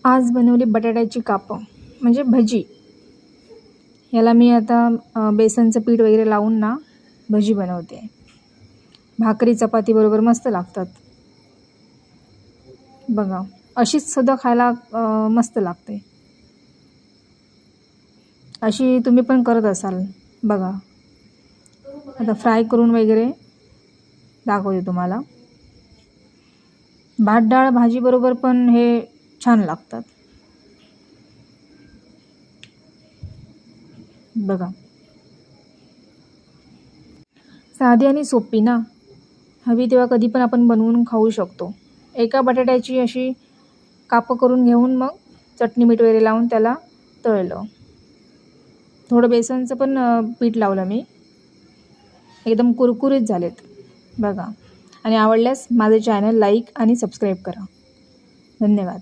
आज बनवली बटाट्याची कापं म्हणजे भजी. याला मी आता बेसनचं पीठ वगैरे लावून ना भजी बनवते. भाकरी चपातीबरोबर मस्त लागतात. बघा, अशीच सुद्धा खायला मस्त लागते. अशी तुम्ही पण करत असाल बघा. आता फ्राय करून वगैरे दाखवते तुम्हाला. भात डाळ भाजीबरोबर पण हे छान लागतात. बघा, साधी आणि सोपी ना, हवी तेव्हा कधी पण आपण बनवून खाऊ शकतो. एका बटाट्याची अशी कापं करून घेऊन मग चटणी मीठ वगैरे लावून त्याला तळलं. थोडं बेसनचं पण पीठ लावलं मी. एकदम कुरकुरीत झालेत बघा. आणि आवडल्यास माझे चॅनल लाईक आणि सबस्क्राईब करा. धन्यवाद.